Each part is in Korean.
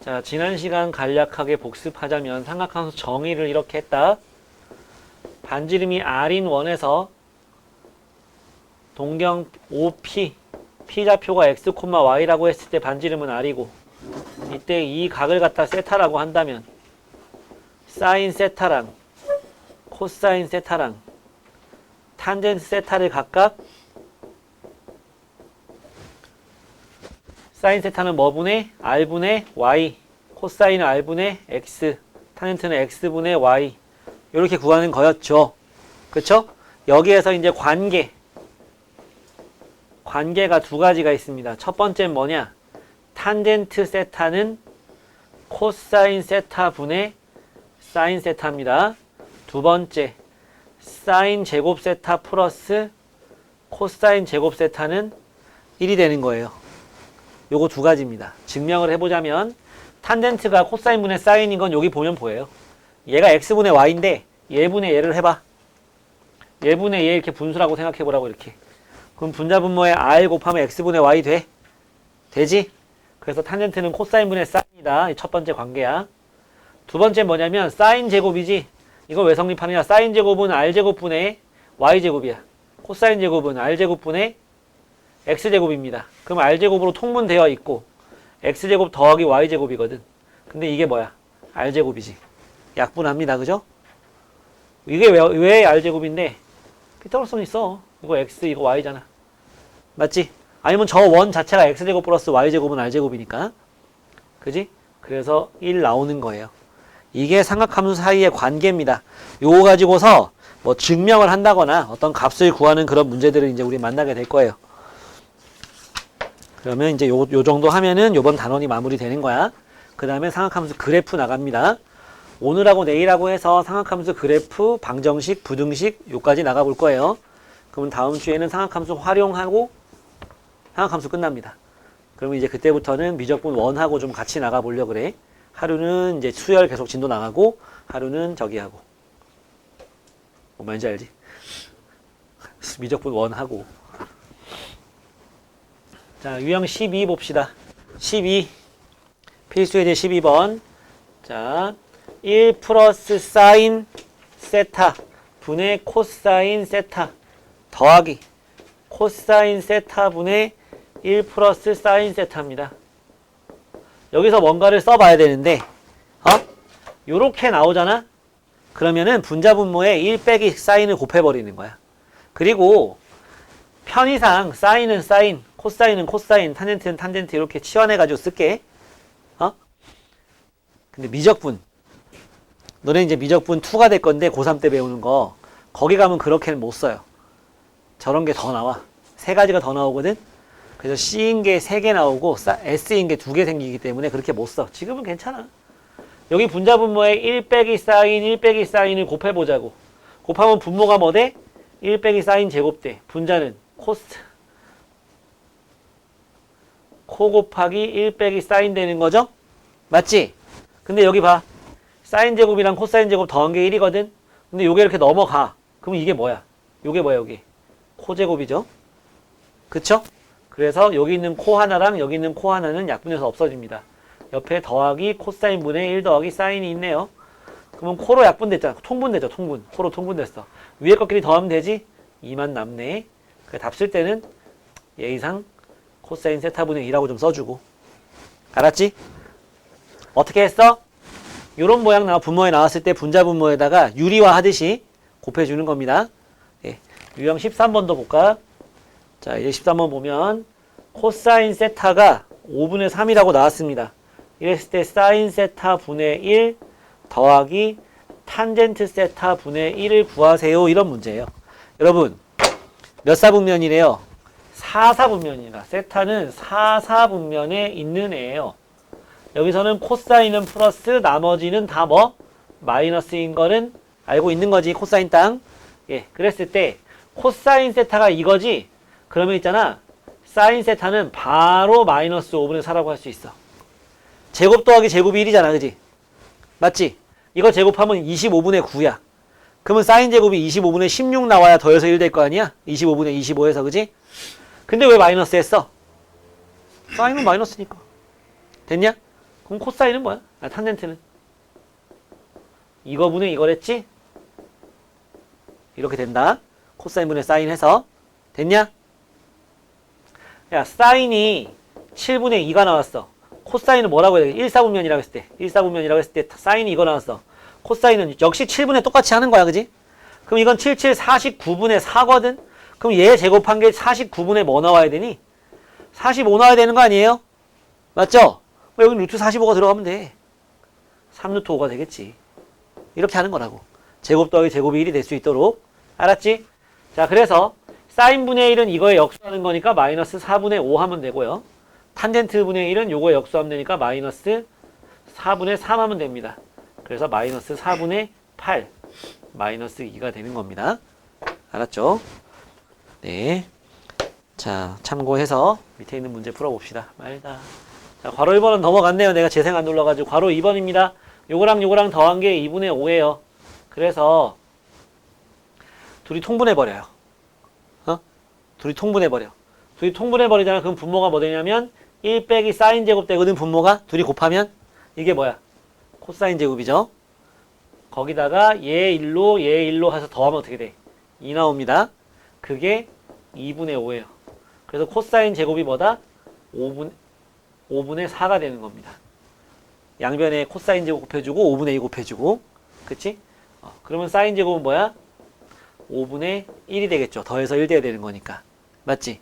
자, 지난 시간 간략하게 복습하자면 삼각함수 정의를 이렇게 했다. 반지름이 r인 원에서 동경 OP, P좌표가 x, y라고 했을 때 반지름은 r이고, 이때 이 각을 갖다 세타라고 한다면 사인 세타랑 코사인 세타랑 탄젠트 세타를 각각 사인 세타는 뭐분의 r분의 y, 코사인은 r분의 x, 탄젠트는 x분의 y 이렇게 구하는 거였죠. 그쵸? 여기에서 이제 관계가 두 가지가 있습니다. 첫 번째는 뭐냐? 탄젠트 세타는 코사인 세타 분의 사인 세타입니다. 두 번째, 사인 제곱 세타 플러스 코사인 제곱 세타는 1이 되는 거예요. 요거 두 가지입니다. 증명을 해보자면 탄젠트가 코사인 분의 사인인 건 여기 보면 보여요. 얘가 x분의 y인데 얘분의 얘를 해봐. 얘분의 얘 이렇게 분수라고 생각해보라고 이렇게. 그럼 분자분모에 r 곱하면 x분의 y 돼? 되지? 그래서 탄젠트는 코사인 분의 사인이다. 이 첫 번째 관계야. 두 번째 뭐냐면 사인 제곱이지. 이거 왜 성립하느냐? 사인 제곱은 r제곱분의 y제곱이야. 코사인 제곱은 r제곱분의 x제곱입니다. 그럼 r제곱으로 통분되어 있고 x제곱 더하기 y제곱이거든. 근데 이게 뭐야? r제곱이지. 약분합니다. 그죠? 이게 왜 r제곱인데? 피타고라스는 있어. 이거 x, 이거 y잖아. 맞지? 아니면 저 원 자체가 x제곱 플러스 y제곱은 r제곱이니까. 그지? 그래서 1 나오는 거예요. 이게 삼각함수 사이의 관계입니다. 요거 가지고서 뭐 증명을 한다거나 어떤 값을 구하는 그런 문제들을 이제 우리 만나게 될 거예요. 그러면 이제 요 정도 하면은 요번 단원이 마무리되는 거야. 그 다음에 삼각함수 그래프 나갑니다. 오늘하고 내일하고 해서 삼각함수 그래프, 방정식, 부등식 요까지 나가볼 거예요. 그러면 다음 주에는 삼각함수 활용하고 삼각함수 끝납니다. 그러면 이제 그때부터는 미적분 원하고 좀 같이 나가보려고 그래. 하루는 이제 수열 계속 진도 나가고 하루는 저기 하고. 뭐 뭔지 알지? 미적분 원하고. 자, 유형 12 봅시다. 12. 필수예제 12번. 자, 1 플러스 사인 세타 분의 코사인 세타 더하기 코사인 세타 분의 1 플러스 사인 세타입니다. 여기서 뭔가를 써봐야 되는데 요렇게 나오잖아? 그러면은 분자분모에 1 빼기 사인을 곱해버리는 거야. 그리고 편의상 사인은 사인, 코사인은 코사인, 탄젠트는 탄젠트 이렇게 치환해가지고 쓸게. 근데 미적분. 너네 이제 미적분 2가 될 건데 고3 때 배우는 거. 거기 가면 그렇게는 못 써요. 저런 게 더 나와. 3가지가 더 나오거든? 그래서 C인 게 3개 나오고 S인 게 2개 생기기 때문에 그렇게 못 써. 지금은 괜찮아. 여기 분자분모에 1 빼기 사인, 1 빼기 사인을 곱해보자고. 곱하면 분모가 뭐 돼? 1 빼기 사인 제곱돼. 분자는 코스. 코 곱하기 1 빼기 사인 되는 거죠? 맞지? 근데 여기 봐. 사인 제곱이랑 코사인 제곱 더한 게 1이거든? 근데 요게 이렇게 넘어가. 그럼 이게 뭐야? 요게 뭐야, 여기? 코 제곱이죠? 그쵸? 그래서 여기 있는 코 하나랑 여기 있는 코 하나는 약분해서 없어집니다. 옆에 더하기 코사인 분의 1 더하기 사인이 있네요. 그러면 코로 약분됐잖아. 통분되죠, 통분. 코로 통분됐어. 위에 것끼리 더하면 되지? 2만 남네. 그래, 답 쓸 때는 예의상 코사인 세타분의 2라고 좀 써주고. 알았지? 어떻게 했어? 요런 모양 분모에 나왔을 때 분자분모에다가 유리화 하듯이 곱해주는 겁니다. 예. 유형 13번도 볼까? 자, 이제 13번 보면 코사인 세타가 5분의 3이라고 나왔습니다. 이랬을 때 사인 세타 분의 1 더하기 탄젠트 세타 분의 1을 구하세요. 이런 문제예요. 여러분, 몇 사분면이래요? 4사분면이다. 세타는 4사분면에 있는 애예요. 여기서는 코사인은 플러스 나머지는 다 뭐? 마이너스인 거는 알고 있는 거지. 코사인 땅. 예, 그랬을 때 코사인 세타가 이거지? 그러면 있잖아. 사인 세타는 바로 마이너스 5분의 4라고 할 수 있어. 제곱 더하기 제곱이 1이잖아. 그지? 맞지? 이거 제곱하면 25분의 9야. 그러면 사인 제곱이 25분의 16 나와야 더해서 1 될 거 아니야? 25분의 25에서. 그지? 근데 왜 마이너스 했어? 사인은 마이너스니까. 됐냐? 그럼 코사인은 뭐야? 탄젠트는 이거분의 이거랬지? 이렇게 된다. 코사인분의 사인 해서 됐냐? 야, 사인이 7분의 2가 나왔어. 코사인은 뭐라고 해야 돼? 1사분면이라고 했을 때 1사분면이라고 했을 때 사인이 이거 나왔어. 코사인은 역시 7분의 똑같이 하는 거야, 그지? 그럼 이건 77 49분의 4거든? 그럼 얘 제곱한 게 49분의 뭐 나와야 되니? 45 나와야 되는 거 아니에요? 맞죠? 여기 루트 45가 들어가면 돼. 3루트 5가 되겠지. 이렇게 하는 거라고. 제곱 더하기 제곱이 1이 될 수 있도록. 알았지? 자, 그래서 사인분의 1은 이거에 역수하는 거니까 마이너스 4분의 5 하면 되고요. 탄젠트 분의 1은 요거에 역수하면 되니까 마이너스 4분의 3 하면 됩니다. 그래서 마이너스 4분의 8, 마이너스 2가 되는 겁니다. 알았죠? 네. 자, 참고해서 밑에 있는 문제 풀어봅시다. 말다. 자, 괄호 1번은 넘어갔네요. 내가 재생 안 눌러가지고. 괄호 2번입니다. 요거랑 요거랑 더한 게 2분의 5예요. 그래서 둘이 통분해버려요. 둘이 통분해버려. 둘이 통분해버리잖아. 그럼 분모가 뭐 되냐면 1 빼기 사인 제곱 되거든. 분모가 둘이 곱하면 이게 뭐야? 코사인 제곱이죠. 거기다가 얘 1로 얘 1로 해서 더하면 어떻게 돼? 2 나옵니다. 그게 2분의 5예요. 그래서 코사인 제곱이 뭐다? 5분의 4가 되는 겁니다. 양변에 코사인 제곱 곱해주고 5분의 2 곱해주고, 그치? 그러면 사인 제곱은 뭐야? 5분의 1이 되겠죠. 더해서 1 돼야 되는 거니까. 맞지?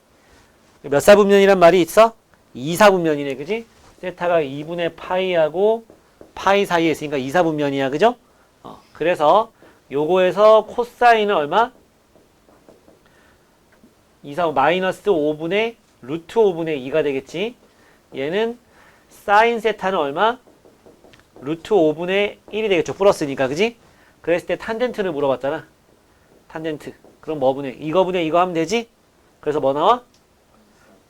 몇 사분면이란 말이 있어? 2사분면이네, 그지? 세타가 2분의 파이하고 파이 사이에 있으니까 2사분면이야, 그죠? 그래서 요거에서 코사인은 얼마? 마이너스 5분의 루트 5분의 2가 되겠지? 얘는 사인 세타는 얼마? 루트 5분의 1이 되겠죠. 플러스니까, 그지? 그랬을 때 탄젠트를 물어봤잖아. 탄젠트. 그럼 뭐 분의? 이거 분의 이거 하면 되지? 그래서 뭐 나와?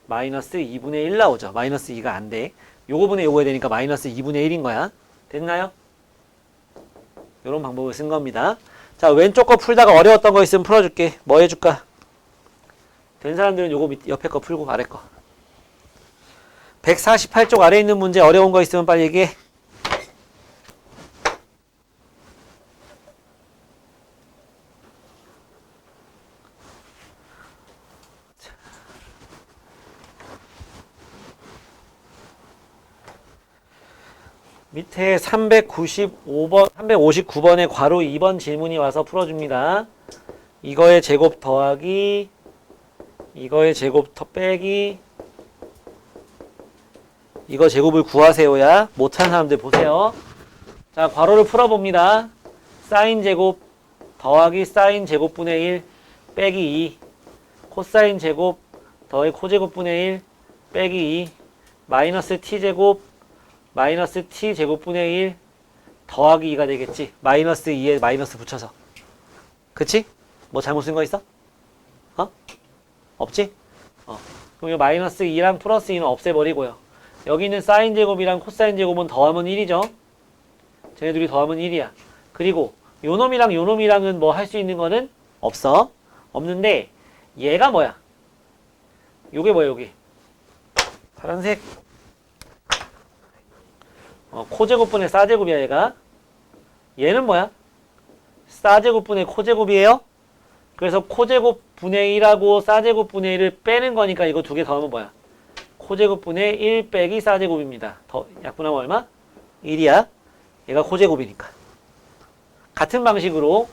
마이너스 2분의 1 나오죠. 마이너스 2가 안 돼. 요거 분의 요거 해야 되니까 마이너스 2분의 1인 거야. 됐나요? 요런 방법을 쓴 겁니다. 자, 왼쪽 거 풀다가 어려웠던 거 있으면 풀어줄게. 뭐 해줄까? 된 사람들은 요거 옆에 거 풀고 아래 거. 148쪽 아래 있는 문제 어려운 거 있으면 빨리 얘기해. 밑에 359번에 괄호 2번 질문이 와서 풀어줍니다. 이거의 제곱 더하기, 이거의 제곱 더 빼기, 이거 제곱을 구하세요야. 못한 사람들 보세요. 자, 괄호를 풀어봅니다. 사인 제곱 더하기 사인 제곱분의 1 빼기 2, 코사인 제곱 더하기 코제곱분의 1 빼기 2, 마이너스 t제곱 마이너스 t 제곱분의 1 더하기 2가 되겠지. 마이너스 2에 마이너스 붙여서. 그치? 뭐 잘못 쓴 거 있어? 없지? 그럼 이 마이너스 2랑 플러스 2는 없애버리고요. 여기 있는 사인 제곱이랑 코사인 제곱은 더하면 1이죠. 쟤네들이 더하면 1이야. 그리고 요놈이랑 요놈이랑은 뭐 할 수 있는 거는 없어. 없는데 얘가 뭐야? 요게 뭐야, 요게? 파란색. 코제곱분의 사제곱이야, 얘가. 얘는 뭐야? 사제곱분의 코제곱이에요. 그래서 코제곱분의 1하고 사제곱분의 1을 빼는 거니까 이거 두 개 더하면 뭐야? 코제곱분의 1 빼기 사제곱입니다. 더 약분하면 얼마? 1이야. 얘가 코제곱이니까. 같은 방식으로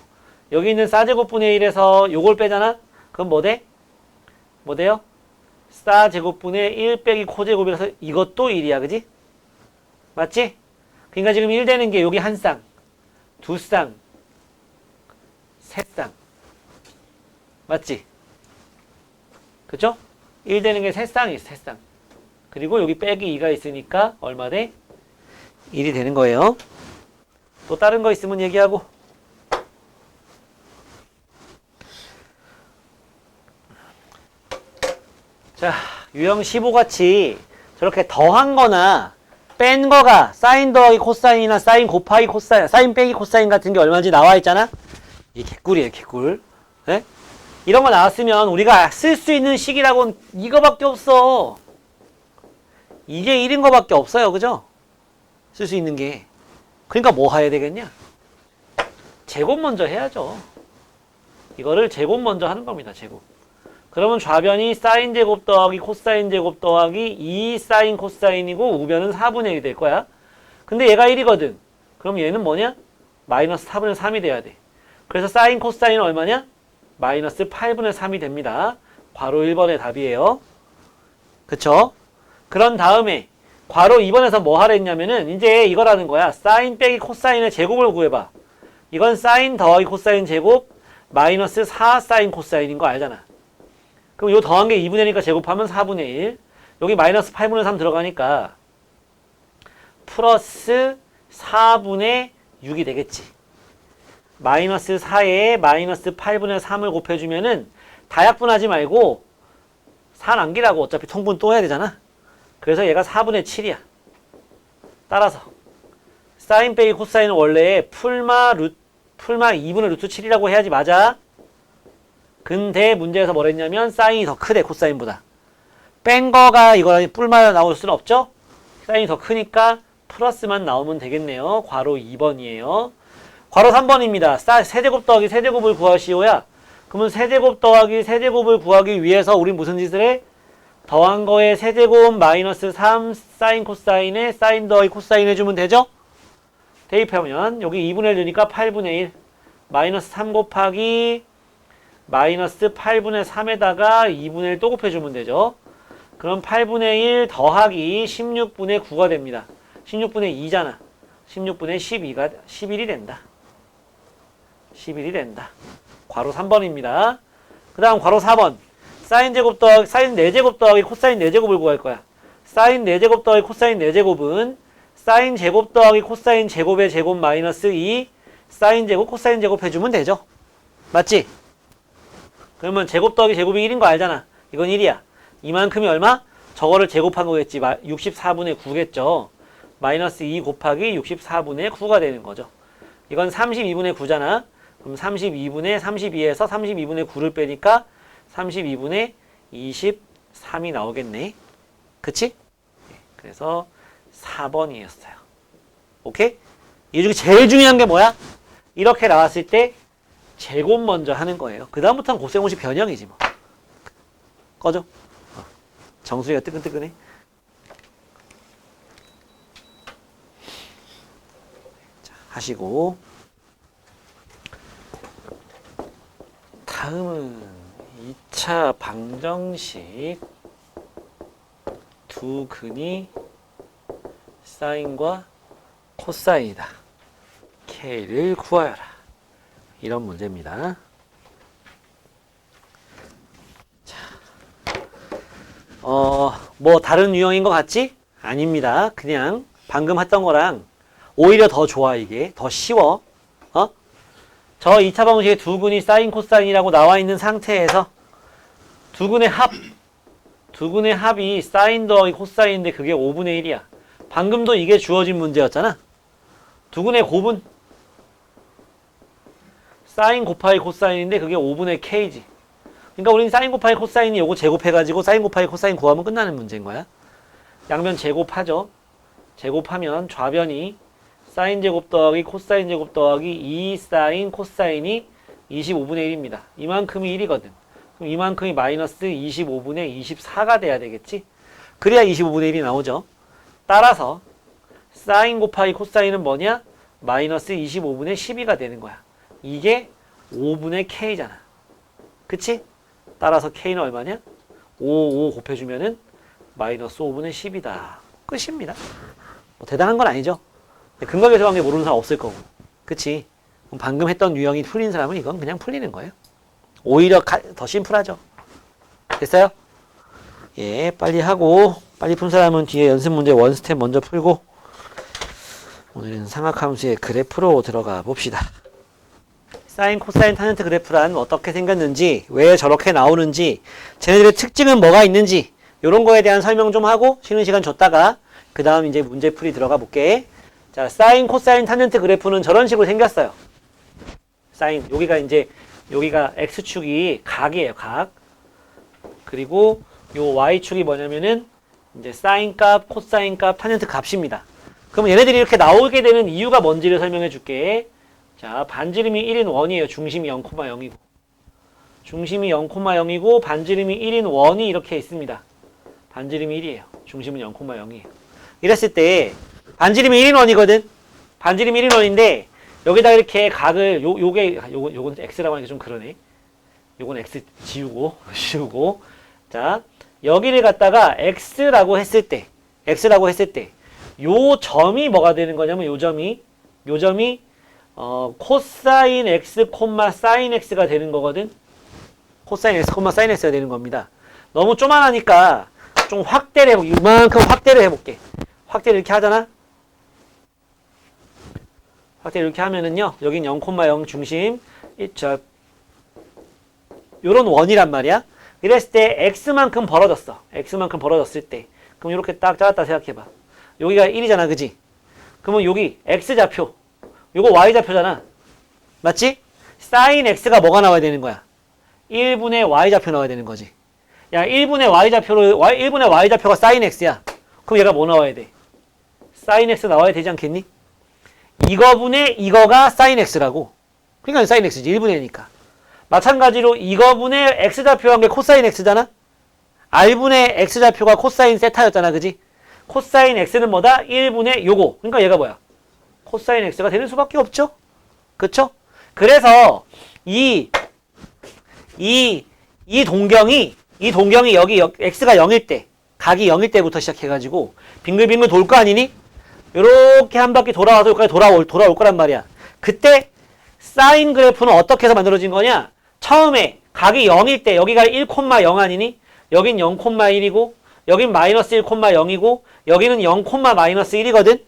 여기 있는 사제곱분의 1에서 요걸 빼잖아? 그럼 뭐 돼? 뭐 돼요? 사제곱분의 1 빼기 코제곱이라서 이것도 1이야, 그지? 맞지? 그러니까 지금 1 되는 게 여기 한 쌍, 두 쌍, 세 쌍. 맞지? 그쵸? 1 되는 게 세 쌍이 있어, 세 쌍. 그리고 여기 빼기 2가 있으니까 얼마 돼? 1이 되는 거예요. 또 다른 거 있으면 얘기하고. 자, 유형 15같이 저렇게 더한 거나 뺀 거가 사인 더하기 코사인이나 사인 곱하기 코사인, 사인 빼기 코사인 같은 게 얼마인지 나와 있잖아? 이게 개꿀이에요, 개꿀. 네? 이런 거 나왔으면 우리가 쓸 수 있는 식이라고는 이거밖에 없어. 이게 1인 거밖에 없어요, 그죠? 쓸 수 있는 게. 그러니까 뭐 해야 되겠냐? 제곱 먼저 해야죠. 이거를 제곱 먼저 하는 겁니다. 제곱. 그러면 좌변이 사인 제곱 더하기 코사인 제곱 더하기 2 사인 코사인이고 우변은 4분의 1이 될 거야. 근데 얘가 1이거든. 그럼 얘는 뭐냐? 마이너스 4분의 3이 돼야 돼. 그래서 사인 코사인은 얼마냐? 마이너스 8분의 3이 됩니다. 괄호 1번의 답이에요. 그쵸? 그런 다음에 괄호 2번에서 뭐 하라 했냐면은 이제 이거라는 거야. 사인 빼기 코사인의 제곱을 구해봐. 이건 사인 더하기 코사인 제곱 마이너스 4 사인 코사인인 거 알잖아. 그럼 요 더한 게 2분의 1이니까 제곱하면 4분의 1. 여기 마이너스 8분의 3 들어가니까 플러스 4분의 6이 되겠지. 마이너스 4에 마이너스 8분의 3을 곱해주면은 다약분하지 말고 4 남기라고. 어차피 통분 또 해야 되잖아. 그래서 얘가 4분의 7이야. 따라서 사인 빼기 코사인은 원래 풀마 2분의 루트 7이라고 해야지 맞아. 근데 문제에서 뭐랬냐면 사인이 더 크대 코사인보다. 뺀 거가 이거 뿔마 나올 수는 없죠. 사인이 더 크니까 플러스만 나오면 되겠네요. 괄호 2번이에요. 괄호 3번입니다. 세제곱 더하기 세제곱을 구하시오야. 그러면 세제곱 더하기 세제곱을 구하기 위해서 우린 무슨 짓을 해? 더한 거에 세제곱 마이너스 3 사인 코사인에 사인 더하기 코사인 해주면 되죠? 대입하면 여기 2분의 1 넣으니까 8분의 1 마이너스 3 곱하기 마이너스 8분의 3에다가 2분의 1 또 곱해주면 되죠. 그럼 8분의 1 더하기 16분의 9가 됩니다. 16분의 2잖아. 16분의 12가 11이 된다. 11이 된다. 괄호 3번입니다. 그 다음 괄호 4번. 사인 제곱 더하기 사인 4제곱 더하기 코사인 4제곱을 구할 거야. 사인 4제곱 더하기 코사인 4제곱은 사인 제곱 더하기 코사인 제곱의 제곱 마이너스 2 사인 제곱 코사인 제곱 해주면 되죠. 맞지? 그러면 제곱 더하기 제곱이 1인 거 알잖아. 이건 1이야. 이만큼이 얼마? 저거를 제곱한 거겠지. 64분의 9겠죠. 마이너스 2 곱하기 64분의 9가 되는 거죠. 이건 32분의 9잖아. 그럼 32분의 32에서 32분의 9를 빼니까 32분의 23이 나오겠네. 그치? 그래서 4번이었어요. 오케이? 이 중에 제일 중요한 게 뭐야? 이렇게 나왔을 때 제곱 먼저 하는 거예요. 그 다음부터는 곱셈공식 변형이지 뭐. 꺼져. 정수리가 뜨끈뜨끈해. 자, 하시고 다음은 2차 방정식 두 근이 사인과 코사인이다. K를 구하여라. 이런 문제입니다. 자, 뭐 다른 유형인 것 같지? 아닙니다. 그냥 방금 했던 거랑 오히려 더 좋아. 이게 더 쉬워. 저 2차 방정식에 두 근이 사인 코사인이라고 나와 있는 상태에서 두 근의 합이 사인 더하기 코사인인데 그게 5분의 1이야. 방금도 이게 주어진 문제였잖아. 두 근의 곱은 사인 곱하기 코사인인데 그게 5분의 K지. 그러니까 우린 사인 곱하기 코사인이 요거 제곱해가지고 사인 곱하기 코사인 구하면 끝나는 문제인 거야. 양변 제곱하죠. 제곱하면 좌변이 사인 제곱 더하기 코사인 제곱 더하기 2 사인 코사인이 25분의 1입니다. 이만큼이 1이거든. 그럼 이만큼이 마이너스 25분의 24가 돼야 되겠지? 그래야 25분의 1이 나오죠. 따라서 사인 곱하기 코사인은 뭐냐? 마이너스 25분의 12가 되는 거야. 이게 5분의 K잖아. 그치? 따라서 K는 얼마냐? 5 곱해주면은 마이너스 5분의 10이다. 끝입니다. 뭐 대단한 건 아니죠. 근각에서 관계 모르는 사람 없을 거고. 그치? 그럼 방금 했던 유형이 풀린 사람은 이건 그냥 풀리는 거예요. 오히려 더 심플하죠. 됐어요? 예, 빨리 하고 빨리 푼 사람은 뒤에 연습 문제 원스텝 먼저 풀고 오늘은 삼각함수의 그래프로 들어가 봅시다. 사인, 코사인, 탄젠트 그래프란 어떻게 생겼는지, 왜 저렇게 나오는지, 쟤네들의 특징은 뭐가 있는지 이런 거에 대한 설명 좀 하고 쉬는 시간 줬다가 그 다음 이제 문제풀이 들어가 볼게. 자, 사인, 코사인, 탄젠트 그래프는 저런 식으로 생겼어요. 사인, 여기가 x축이 각이에요, 각. 그리고 요 y축이 뭐냐면은 이제 사인 값, 코사인 값, 탄젠트 값입니다. 그럼 얘네들이 이렇게 나오게 되는 이유가 뭔지를 설명해 줄게. 자, 반지름이 1인 원이에요. 중심이 0,0이고. 중심이 0,0이고 반지름이 1인 원이 이렇게 있습니다. 반지름이 1이에요. 중심은 0,0이에요. 이랬을 때 반지름이 1인 원이거든. 반지름이 1인 원인데 여기다 이렇게 각을 요건 x라고 하니까 좀 그러네. 요건 x 지우고 자, 여기를 갖다가 x라고 했을 때 요 점이 뭐가 되는 거냐면 요 점이 코사인 x, 사인 x가 되는 거거든. 코사인 x, 사인 x가 되는 겁니다. 너무 쪼만하니까 좀 확대를 해볼게. 이만큼 확대를 해볼게. 확대를 이렇게 하잖아. 확대를 이렇게 하면은요. 여긴 0,0 중심. 요런 원이란 말이야. 이랬을 때 x만큼 벌어졌어. x만큼 벌어졌을 때. 그럼 이렇게 딱 잘랐다 생각해봐. 여기가 1이잖아. 그지? 그러면 여기 x좌표. 요거 y좌표잖아. 맞지? 사인 x가 뭐가 나와야 되는 거야? 1분의 y좌표 나와야 되는 거지. 야, 1분의 y좌표가 사인 x야. 그럼 얘가 뭐 나와야 돼? 사인 x 나와야 되지 않겠니? 이거분의 이거가 사인 x라고. 그러니까 사인 x지. 1분의 1이니까. 마찬가지로 이거분의 x좌표한 게 코사인 x잖아? r분의 x좌표가 코사인 세타였잖아. 그지? 코사인 x는 뭐다? 1분의 요거. 그러니까 얘가 뭐야? 코사인 x가 되는 수밖에 없죠? 그쵸? 그래서 이 동경이 여기 x가 0일 때, 각이 0일 때부터 시작해가지고 빙글빙글 돌 거 아니니? 요렇게 한 바퀴 돌아와서 여기까지 돌아올 거란 말이야. 그때 사인 그래프는 어떻게 해서 만들어진 거냐? 처음에 각이 0일 때 여기가 1,0 아니니? 여긴 0,1이고 여긴 마이너스 1,0이고 여기는 0,-1이거든?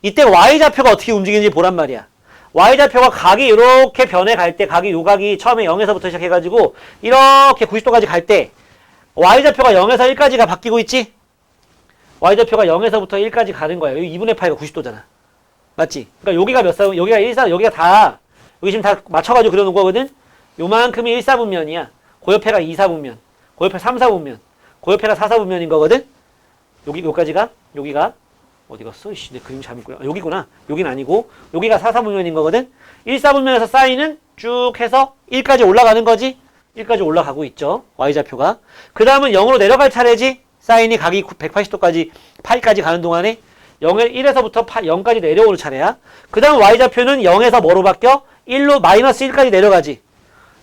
이때 y좌표가 어떻게 움직이는지 보란 말이야. y좌표가 각이 이렇게 변해갈 때 각이 요 각이 처음에 0에서부터 시작해가지고 이렇게 90도까지 갈 때 y좌표가 0에서 1까지가 바뀌고 있지? y좌표가 0에서부터 1까지 가는 거야. 여기 2분의 파이가 90도잖아. 맞지? 그러니까 여기가 몇 사분, 여기가 1, 4, 여기가 다 여기 지금 다 맞춰가지고 그려놓은 거거든? 요만큼이 1, 4분면이야. 그 옆에가 2, 4분면. 그 옆에 3, 4분면. 그 옆에가 4, 4분면인 거거든? 여기가 어디 갔어? 이씨, 내 그림 잘못 그려. 여기구나. 여긴 아니고 여기가 4, 4분면인 거거든? 1, 4분면에서 사인은 쭉 해서 1까지 올라가는 거지? 1까지 올라가고 있죠. y좌표가. 그 다음은 0으로 내려갈 차례지? 사인이 각이 180도까지, 파이까지 가는 동안에 1에서부터 0까지 내려오는 차례야. 그 다음 y좌표는 0에서 뭐로 바뀌어? 1로 마이너스 1까지 내려가지.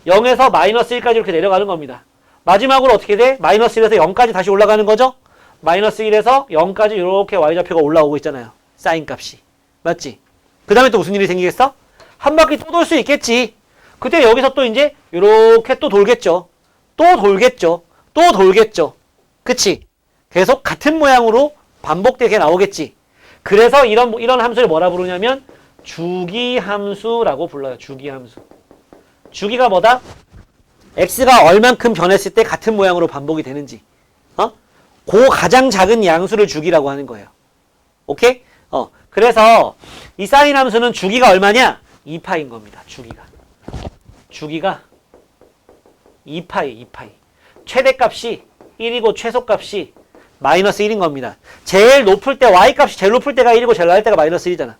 0에서 마이너스 1까지 이렇게 내려가는 겁니다. 마지막으로 어떻게 돼? 마이너스 1에서 0까지 다시 올라가는 거죠? 마이너스 1에서 0까지 이렇게 y좌표가 올라오고 있잖아요. 사인 값이. 맞지? 그 다음에 또 무슨 일이 생기겠어? 한 바퀴 또 돌 수 있겠지. 그때 여기서 또 이제 이렇게 또 돌겠죠. 그치? 계속 같은 모양으로 반복되게 나오겠지. 그래서 이런 함수를 뭐라 부르냐면 주기함수라고 불러요. 주기함수. 주기가 뭐다? x가 얼만큼 변했을 때 같은 모양으로 반복이 되는지. 그 가장 작은 양수를 주기라고 하는 거예요. 오케이? 그래서 이 사인 함수는 주기가 얼마냐? 2파인 겁니다. 주기가 2파이. 최대값이 1이고 최소값이 마이너스 1인 겁니다. 제일 높을 때 y값이 제일 높을 때가 1이고 제일 낮을 때가 마이너스 1이잖아.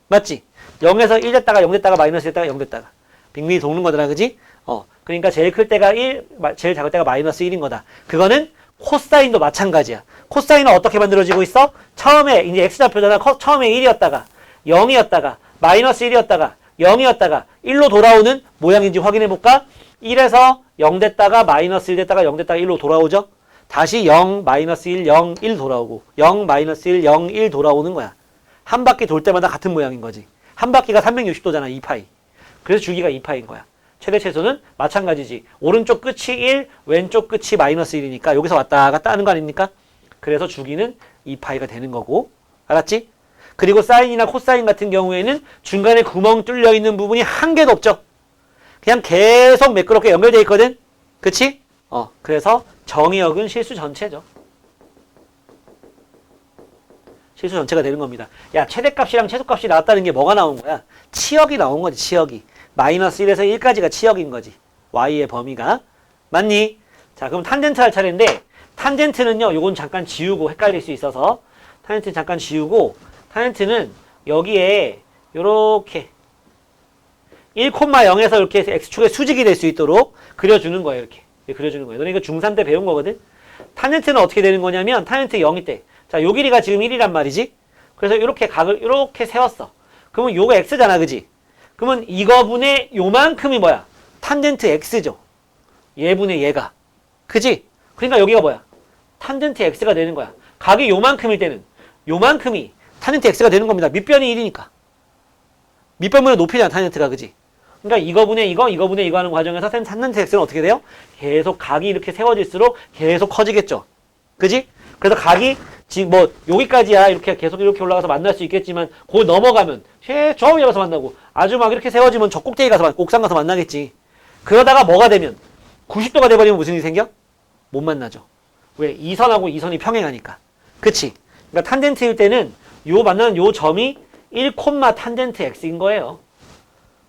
맞지? 0에서 1 됐다가 0 됐다가 마이너스 됐다가 0 됐다가 빙빙이 도는 거잖아. 그지? 그러니까 제일 클 때가 1, 제일 작을 때가 마이너스 1인 거다. 그거는 코사인도 마찬가지야. 코사인은 어떻게 만들어지고 있어? 처음에 이제 x좌표잖아. 처음에 1이었다가 0이었다가 마이너스 1이었다가 0이었다가 1로 돌아오는 모양인지 확인해 볼까? 1에서 0 됐다가 마이너스 1 됐다가 0 됐다가 1로 돌아오죠. 다시 0, 마이너스 1, 0, 1 돌아오고 0, 마이너스 1, 0, 1 돌아오는 거야. 한 바퀴 돌 때마다 같은 모양인 거지. 한 바퀴가 360도잖아. 2파이. 그래서 주기가 2파인 거야. 최대 최소는 마찬가지지. 오른쪽 끝이 1, 왼쪽 끝이 마이너스 1이니까 여기서 왔다 갔다 하는 거 아닙니까? 그래서 주기는 2파이가 되는 거고. 알았지? 그리고 사인이나 코사인 같은 경우에는 중간에 구멍 뚫려 있는 부분이 한 개도 없죠. 그냥 계속 매끄럽게 연결되어 있거든. 그치? 그래서 정의역은 실수 전체죠. 실수 전체가 되는 겁니다. 야, 최대값이랑 최소값이 나왔다는 게 뭐가 나온 거야? 치역이 나온 거지, 치역이. 마이너스 1에서 1까지가 치역인 거지. y의 범위가. 맞니? 자, 그럼 탄젠트 할 차례인데, 탄젠트는요, 요건 잠깐 지우고 헷갈릴 수 있어서, 탄젠트 잠깐 지우고, 탄젠트는 여기에 요렇게 1,0에서 이렇게 x축의 수직이 될 수 있도록 그려주는 거예요. 이렇게 그려주는 거예요. 너네 이거 중3 때 배운 거거든. 탄젠트는 어떻게 되는 거냐면 탄젠트 0일 때, 자, 요 길이가 지금 1이란 말이지. 그래서 이렇게 각을 이렇게 세웠어. 그러면 요거 x잖아, 그지? 그러면 이거분의 요만큼이 뭐야? 탄젠트 x죠. 얘분의 얘가, 그지? 그러니까 여기가 뭐야? 탄젠트 x가 되는 거야. 각이 요만큼일 때는 요만큼이 탄젠트 x가 되는 겁니다. 밑변이 1이니까. 밑변분의 높이잖아, 탄젠트가, 그지? 그러니까 이거분의 이거분의 이거 하는 과정에서 탄젠트 x는 어떻게 돼요? 계속 각이 이렇게 세워질수록 계속 커지겠죠. 그지? 그래서 각이 지금 뭐 여기까지야 이렇게 계속 이렇게 올라가서 만날 수 있겠지만 그걸 넘어가면 저 위에 가서 만나고 아주 막 이렇게 세워지면 저 꼭대기 가서 옥상 가서 만나겠지. 그러다가 뭐가 되면 90도가 돼버리면 무슨 일이 생겨? 못 만나죠. 왜? 이 선하고 이 선이 평행하니까. 그치? 그러니까 탄젠트일 때는 요 만나는 요 점이 1, 탄젠트 x인 거예요.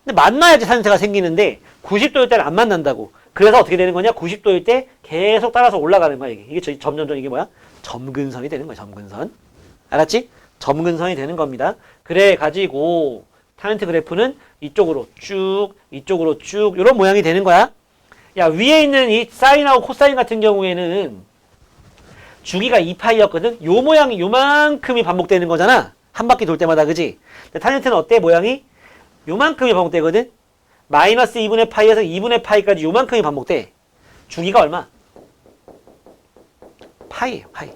근데 만나야지 탄젠트가 생기는데 90도일 때는 안 만난다고. 그래서 어떻게 되는 거냐? 90도일 때 계속 따라서 올라가는 거야. 이게 점점점 이게 뭐야? 점근선이 되는 거야. 점근선. 알았지? 점근선이 되는 겁니다. 그래 가지고 탄젠트 그래프는 이쪽으로 쭉 이쪽으로 쭉 이런 모양이 되는 거야. 야, 위에 있는 이 사인하고 코사인 같은 경우에는 주기가 2파이였거든. 요 모양이 요만큼이 반복되는 거잖아. 한 바퀴 돌 때마다, 그지? 근데 탄젠트는 어때? 모양이 요만큼이 반복되거든. 마이너스 2분의 파이에서 2분의 파이까지 요만큼이 반복돼. 주기가 얼마? 파이예요, 파이.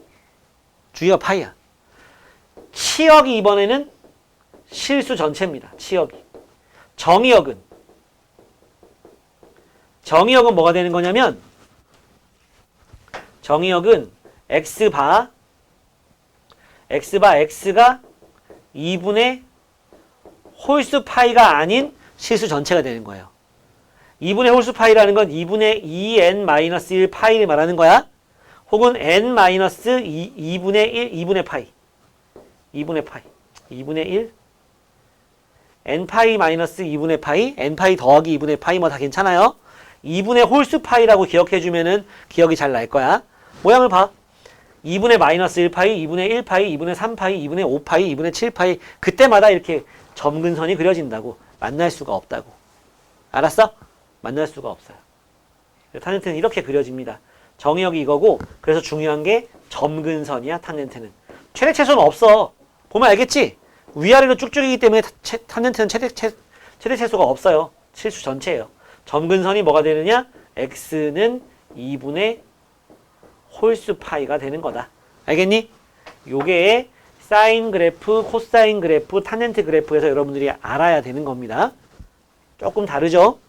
주기가 파이야. 치역이 이번에는 실수 전체입니다. 치역이. 정의역은 뭐가 되는 거냐면 정의역은 x가 2분의 홀수 파이가 아닌 실수 전체가 되는 거예요. 2분의 홀수 파이라는 건 2분의 2n-1 파이를 말하는 거야. 혹은 n-2분의 1, 2분의 파이. 2분의 1 n파이 마이너스 2분의 파이, n파이 더하기 2분의 파이 뭐 다 괜찮아요. 2분의 홀수 파이라고 기억해주면은 기억이 잘 날 거야. 모양을 봐. 2분의 마이너스 1파이, 2분의 1파이, 2분의 3파이, 2분의 5파이, 2분의 7파이 그때마다 이렇게 점근선이 그려진다고. 만날 수가 없다고. 알았어? 만날 수가 없어요. 탄젠트는 이렇게 그려집니다. 정의역이 이거고 그래서 중요한 게 점근선이야. 탄젠트는. 최대 최소는 없어. 보면 알겠지? 위아래로 쭉쭉이기 때문에 탄젠트는 최대 최소가 없어요. 실수 전체예요. 점근선이 뭐가 되느냐? x는 2분의 홀수 파이가 되는 거다. 알겠니? 요게 사인 그래프, 코사인 그래프, 탄젠트 그래프에서 여러분들이 알아야 되는 겁니다. 조금 다르죠?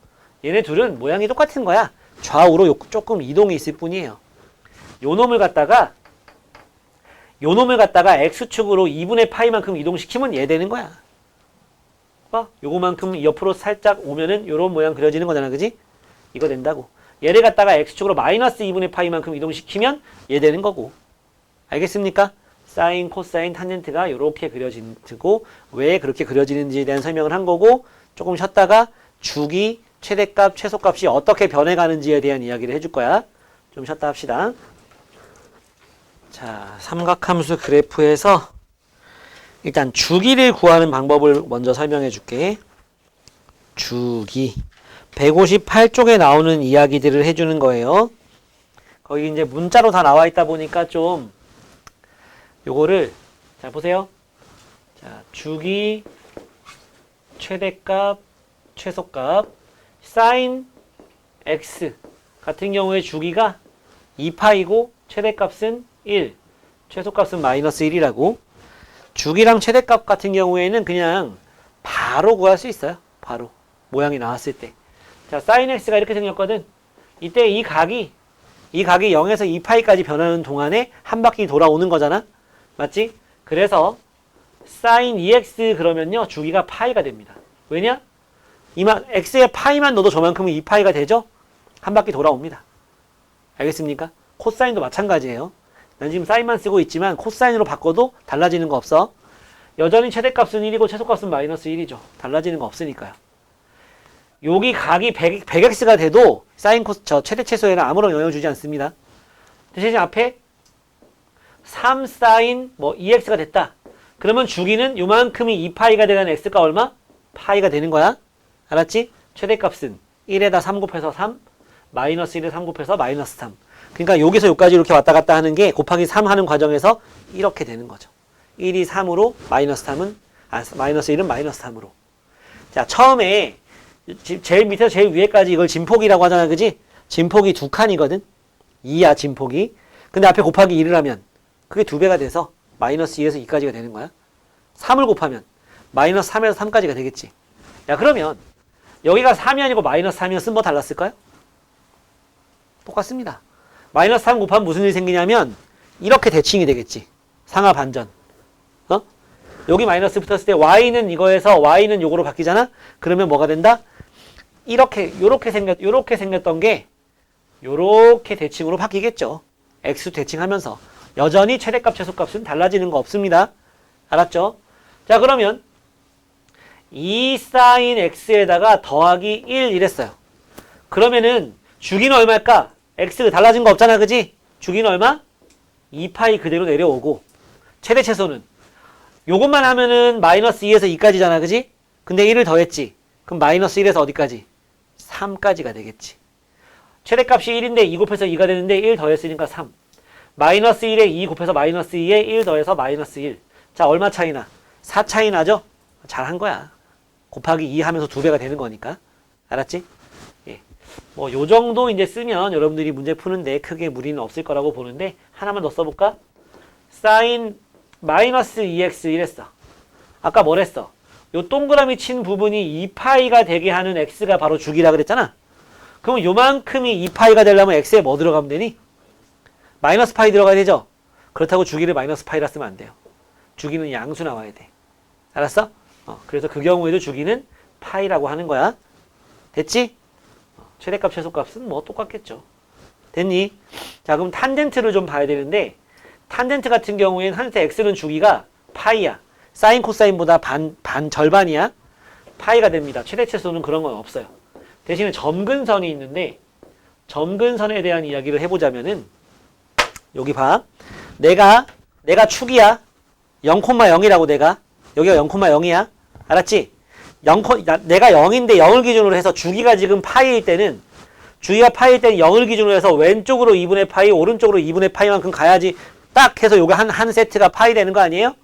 얘네 둘은 모양이 똑같은 거야. 좌우로 조금 이동이 있을 뿐이에요. 요 놈을 갖다가 x축으로 2분의 파이만큼 이동시키면 얘 되는 거야. 봐. 요거만큼 옆으로 살짝 오면은 요런 모양 그려지는 거잖아. 그지? 이거 된다고. 얘를 갖다가 x축으로 마이너스 2분의 파이만큼 이동시키면 얘 되는 거고. 알겠습니까? 사인, 코사인, 탄젠트가 이렇게 그려지고 왜 그렇게 그려지는지에 대한 설명을 한 거고 조금 쉬었다가 주기, 최대값, 최소값이 어떻게 변해가는지에 대한 이야기를 해줄 거야. 좀 쉬었다 합시다. 자, 삼각함수 그래프에서 일단 주기를 구하는 방법을 먼저 설명해 줄게. 주기. 158쪽에 나오는 이야기들을 해주는 거예요. 거기 이제 문자로 다 나와 있다 보니까 좀 요거를 자 보세요. 자, 주기, 최대값, 최소값, 사인 x 같은 경우에 주기가 2파이고 최대값은 1, 최소값은 마이너스 1이라고. 주기랑 최대값 같은 경우에는 그냥 바로 구할 수 있어요. 바로 모양이 나왔을 때. 자, 사인 x가 이렇게 생겼거든. 이때 이 각이 0에서 2파이까지 변하는 동안에 한 바퀴 돌아오는 거잖아. 맞지? 그래서 사인 2x 그러면요 주기가 파이가 됩니다. 왜냐? x에 파이만 넣어도 저만큼은 2파이가 되죠? 한 바퀴 돌아옵니다. 알겠습니까? 코사인도 마찬가지예요. 난 지금 사인만 쓰고 있지만 코사인으로 바꿔도 달라지는 거 없어. 여전히 최대값은 1이고 최소값은 마이너스 1이죠. 달라지는 거 없으니까요. 여기 각이 100x가 돼도 사인 최대 최소에는 아무런 영향을 주지 않습니다. 대신 앞에 3 사인 2x가 됐다. 그러면 주기는 요만큼이 2파이가 되는 x가 얼마? 파이가 되는 거야. 알았지? 최대값은 1에다 3 곱해서 3, 마이너스 1에 3 곱해서 마이너스 3. 그러니까 여기서 여기까지 이렇게 왔다 갔다 하는 게 곱하기 3 하는 과정에서 이렇게 되는 거죠. 1이 3으로 마이너스 3은 마이너스 1은 마이너스 3으로. 자, 처음에 제일 밑에서 제일 위에까지 이걸 진폭이라고 하잖아. 그지? 진폭이 2칸이거든. 2야 진폭이. 근데 앞에 곱하기 1을 하면 그게 2배가 돼서 마이너스 2에서 2까지가 되는 거야. 3을 곱하면 마이너스 3에서 3까지가 되겠지. 야, 그러면 여기가 3이 아니고 마이너스 3이었으면 뭐 달랐을까요? 똑같습니다. 마이너스 3 곱하면 무슨 일이 생기냐면 이렇게 대칭이 되겠지. 상하 반전. 여기 마이너스 붙었을 때 y는 이거에서 y는 요거로 바뀌잖아. 그러면 뭐가 된다? 요렇게 생겼던 게 요렇게 대칭으로 바뀌겠죠. x 대칭하면서 여전히 최대값 최소값은 달라지는 거 없습니다. 알았죠? 자, 그러면 2 sin x에다가 더하기 1 이랬어요. 그러면은 주기는 얼마일까? x 달라진 거 없잖아. 그지? 주기는 얼마? 2파이 그대로 내려오고 최대 최소는 요것만 하면은 마이너스 2에서 2까지잖아. 그지? 근데 1을 더했지. 그럼 마이너스 1에서 어디까지? 3까지가 되겠지. 최대값이 1인데 2 곱해서 2가 되는데 1 더했으니까 3. 마이너스 1에 2 곱해서 마이너스 2에 1 더해서 마이너스 1. 자, 얼마 차이나? 4 차이 나죠? 잘한 거야. 곱하기 2 하면서 2배가 되는 거니까. 알았지? 예. 뭐, 요 정도 이제 쓰면 여러분들이 문제 푸는데 크게 무리는 없을 거라고 보는데, 하나만 더 써볼까? sin 마이너스 2x 이랬어. 아까 뭘 했어? 요 동그라미 친 부분이 2파이가 되게 하는 x가 바로 주기라 그랬잖아. 그럼 요만큼이 2파이가 되려면 x에 뭐 들어가면 되니? 마이너스 파이 들어가야 되죠? 그렇다고 주기를 마이너스 파이라 쓰면 안 돼요. 주기는 양수 나와야 돼. 알았어? 그래서 그 경우에도 주기는 파이라고 하는 거야. 됐지? 최대값 최소값은 뭐 똑같겠죠. 됐니? 자, 그럼 탄젠트를 좀 봐야 되는데 탄젠트 같은 경우에는 탄젠트 x는 주기가 파이야. 사인 코사인보다 절반이야. 파이가 됩니다. 최대 최소는 그런 건 없어요. 대신에 점근선이 있는데 점근선에 대한 이야기를 해보자면은 여기 봐. 내가 축이야. 0,0이라고 내가. 여기가 0,0이야. 알았지? 내가 0인데 0을 기준으로 해서 주기가 지금 파이일 때는 주기가 파이일 때는 0을 기준으로 해서 왼쪽으로 2분의 파이, 오른쪽으로 2분의 파이만큼 가야지 딱 해서 요거 한 세트가 파이 되는 거 아니에요?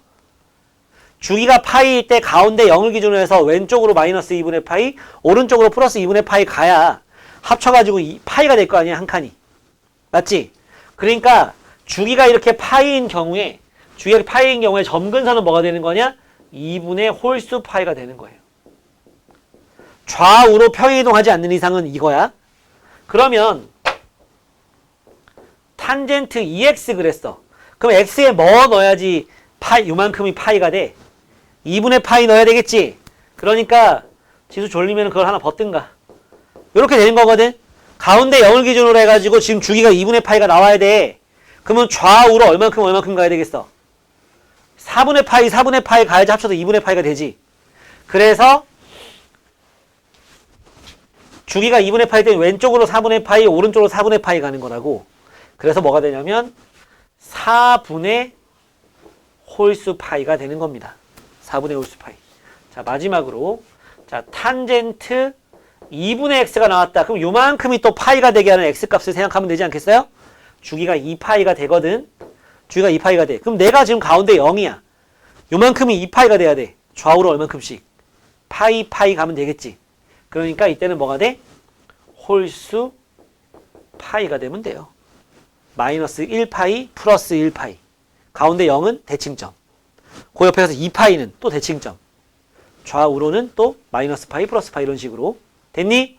주기가 파이일 때 가운데 0을 기준으로 해서 왼쪽으로 마이너스 2분의 파이, 오른쪽으로 플러스 2분의 파이 가야 합쳐가지고 파이가 될 거 아니야, 한 칸이. 맞지? 그러니까 주기가 이렇게 파이인 경우에 주기가 파이인 경우에 점근선은 뭐가 되는 거냐? 2분의 홀수 파이가 되는 거예요. 좌우로 평행이동하지 않는 이상은 이거야. 그러면 탄젠트 2x 그랬어. 그럼 x에 뭐 넣어야지 요만큼이 파이가 돼? 2분의 파이 넣어야 되겠지? 그러니까 지수 졸리면 그걸 하나 벗든가. 이렇게 되는 거거든. 가운데 0을 기준으로 해가지고 지금 주기가 2분의 파이가 나와야 돼. 그러면 좌우로 얼만큼 가야 되겠어? 4분의 파이 가야지 합쳐서 2분의 파이가 되지. 그래서 주기가 2분의 파이 때문에 왼쪽으로 4분의 파이, 오른쪽으로 4분의 파이 가는 거라고. 그래서 뭐가 되냐면 4분의 홀수 파이가 되는 겁니다. 4분의 홀수 파이. 자, 마지막으로 자, 탄젠트 2분의 x가 나왔다. 그럼 요만큼이 또 파이가 되게 하는 x값을 생각하면 되지 않겠어요? 주기가 2파이가 되거든. 주기가 2파이가 돼. 그럼 내가 지금 가운데 0이야. 요만큼이 2파이가 돼야 돼. 좌우로 얼만큼씩. 파이 가면 되겠지. 그러니까 이때는 뭐가 돼? 홀수 파이가 되면 돼요. 마이너스 1파이 플러스 1파이. 가운데 0은 대칭점. 그 옆에 가서 2파이는 또 대칭점. 좌우로는 또 마이너스 파이 플러스 파이 이런 식으로. 됐니?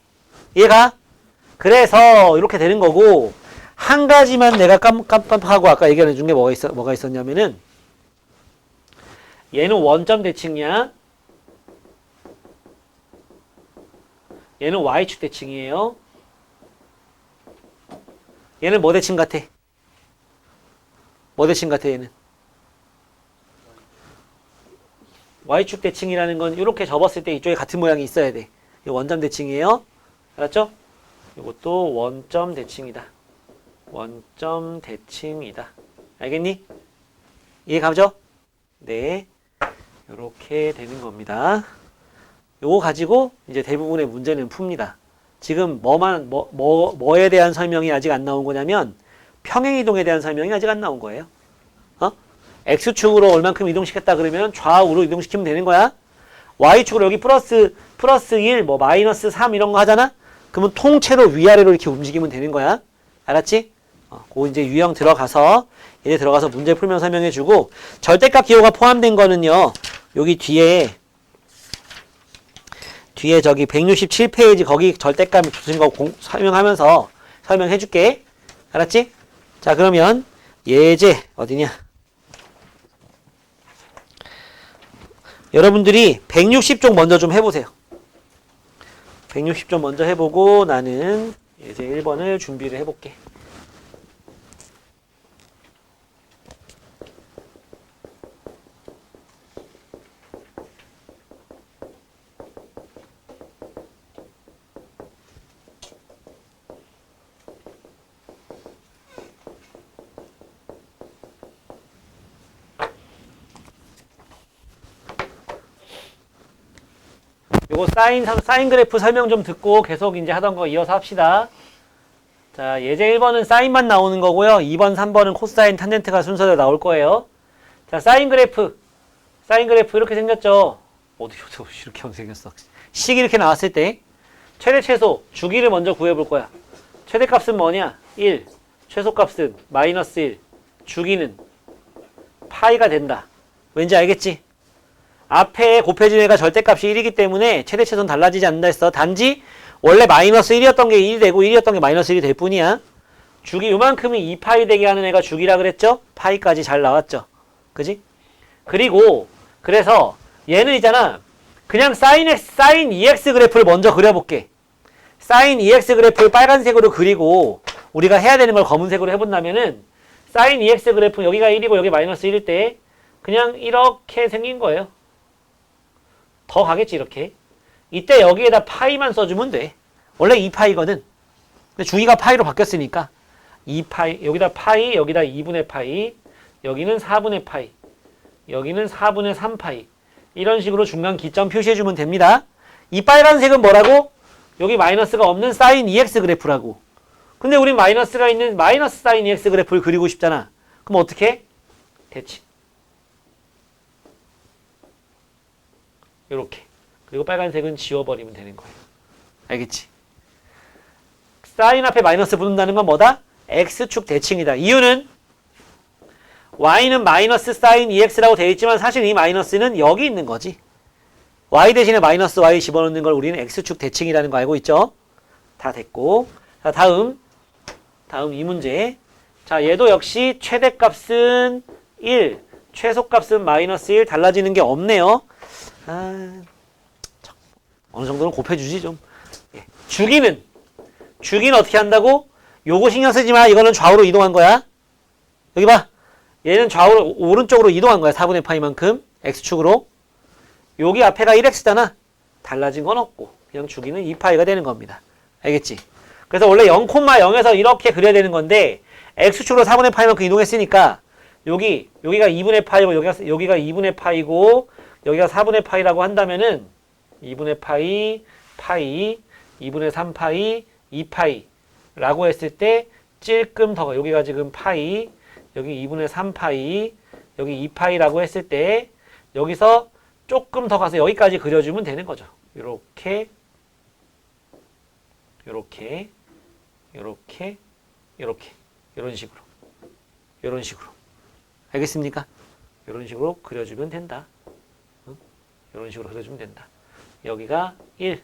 이해가? 그래서 이렇게 되는 거고 한 가지만 내가 깜빡하고 아까 얘기해 준 게 뭐가 있었냐면은 얘는 원점 대칭이야. 얘는 y축 대칭이에요. 얘는 뭐 대칭 같아? 뭐 대칭 같아 얘는? y축 대칭이라는 건 이렇게 접었을 때 이쪽에 같은 모양이 있어야 돼. 이거 원점 대칭이에요. 알았죠? 이것도 원점 대칭이다. 원점 대칭이다. 알겠니? 이해 가죠? 네. 이렇게 되는 겁니다. 요거 가지고 이제 대부분의 문제는 풉니다. 지금 뭐에 대한 설명이 아직 안 나온 거냐면 평행이동에 대한 설명이 아직 안 나온 거예요. X축으로 얼만큼 이동시켰다 그러면 좌우로 이동시키면 되는 거야. Y축으로 여기 플러스 1, 뭐 마이너스 3 이런 거 하잖아? 그러면 통째로 위아래로 이렇게 움직이면 되는 거야. 알았지? 그거 이제 유형 들어가서 얘네 들어가서 문제 풀면 설명해 주고 절대값 기호가 포함된 거는요. 여기 뒤에 저기 167페이지 거기 절대값 주신 거 설명하면서 설명해 줄게. 알았지? 자, 그러면 예제 어디냐? 여러분들이 160쪽 먼저 좀 해보세요. 160쪽 먼저 해보고 나는 예제 1번을 준비를 해볼게. 요거 사인 그래프 설명 좀 듣고 계속 이제 하던 거 이어서 합시다. 자, 예제 1번은 사인만 나오는 거고요. 2번, 3번은 코사인, 탄젠트가 순서대로 나올 거예요. 자, 사인 그래프 이렇게 생겼죠. 어디서 이렇게 생겼어. 식이 이렇게 나왔을 때 최대 최소 주기를 먼저 구해볼 거야. 최대값은 뭐냐? 1. 최소값은 마이너스 1. 주기는 파이가 된다. 왠지 알겠지? 앞에 곱해진 애가 절대값이 1이기 때문에 최대 최소는 달라지지 않는다 했어. 단지 원래 마이너스 1이었던 게 1이 되고 1이었던 게 마이너스 1이 될 뿐이야. 주기 요만큼이 2파이 되게 하는 애가 주기라 그랬죠? 파이까지 잘 나왔죠. 그지? 그리고 그래서 얘는 있잖아. 그냥 사인 2x 그래프를 먼저 그려볼게. 사인 2x 그래프를 빨간색으로 그리고 우리가 해야 되는 걸 검은색으로 해본다면은 사인 2x 그래프 여기가 1이고 여기 마이너스 1일 때 그냥 이렇게 생긴 거예요. 더 가겠지 이렇게. 이때 여기에다 파이만 써주면 돼. 원래 2파이거든. 근데 주기가 파이로 바뀌었으니까 2파이 여기다 파이 여기다 2분의 파이 여기는 4분의 파이 여기는 4분의 3파이 이런 식으로 중간 기점 표시해주면 됩니다. 이 빨간색은 뭐라고? 여기 마이너스가 없는 사인 2x 그래프라고. 근데 우린 마이너스가 있는 마이너스 사인 2x 그래프를 그리고 싶잖아. 그럼 어떻게 해? 대칭. 요렇게. 그리고 빨간색은 지워버리면 되는 거예요. 알겠지? 사인 앞에 마이너스 붙는다는 건 뭐다? x축 대칭이다. 이유는 y는 마이너스 사인 2x라고 되어 있지만 사실 이 마이너스는 여기 있는 거지. y 대신에 마이너스 y 집어넣는 걸 우리는 x축 대칭이라는 거 알고 있죠? 다 됐고. 자, 다음 이 문제. 자, 얘도 역시 최대값은 1, 최소값은 마이너스 1 달라지는 게 없네요. 어느 정도는 곱해주지 좀. 예. 주기는 어떻게 한다고? 요거 신경 쓰지 마. 이거는 좌우로 이동한 거야. 여기 봐. 얘는 좌우로 오른쪽으로 이동한 거야. 4분의 파이만큼 x축으로. 여기 앞에가 1x잖아. 달라진 건 없고 그냥 주기는 2파이가 되는 겁니다. 알겠지? 그래서 원래 0,0에서 이렇게 그려야 되는 건데 x축으로 4분의 파이만큼 이동했으니까 여기가 2분의 파이고 여기가 2분의 파이고 여기가 4분의 파이라고 한다면은 2분의 파이, 2분의 3파이, 2파이 라고 했을 때 찔끔 더 여기가 지금 파이, 여기 2분의 3파이, 여기 2파이라고 했을 때 여기서 조금 더 가서 여기까지 그려주면 되는 거죠. 요렇게 이런 식으로 알겠습니까? 이런 식으로 그려주면 된다. 이런 식으로 그려주면 된다. 여기가 1,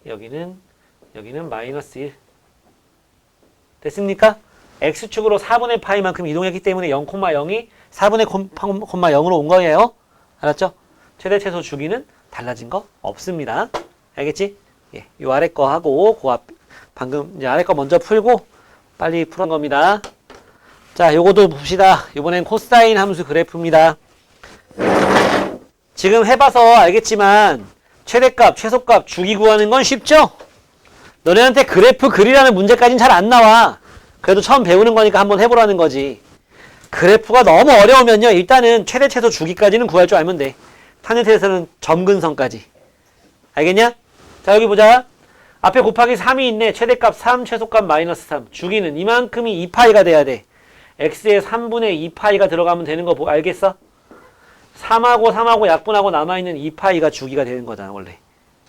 여기는 마이너스 1. 됐습니까? x축으로 4분의 파이만큼 이동했기 때문에 0,0이 4분의 0,0으로 온 거예요. 알았죠? 최대 최소 주기는 달라진 거 없습니다. 알겠지? 예, 요 아래 거 하고 방금 이제 아래 거 먼저 풀고 빨리 풀은 겁니다. 자, 요것도 봅시다. 이번엔 코사인 함수 그래프입니다. 지금 해봐서 알겠지만 최대값, 최소값, 주기 구하는 건 쉽죠? 너네한테 그래프 그리라는 문제까지는 잘 안 나와. 그래도 처음 배우는 거니까 한번 해보라는 거지. 그래프가 너무 어려우면요. 일단은 최대, 최소, 주기까지는 구할 줄 알면 돼. 탄젠트에서는 점근선까지. 알겠냐? 자, 여기 보자. 앞에 곱하기 3이 있네. 최대값 3, 최소값 마이너스 3. 주기는 이만큼이 2파이가 돼야 돼. x의 3분의 2파이가 들어가면 되는 거 알겠어? 3하고 약분하고 남아있는 2파이가 주기가 되는 거잖아, 원래.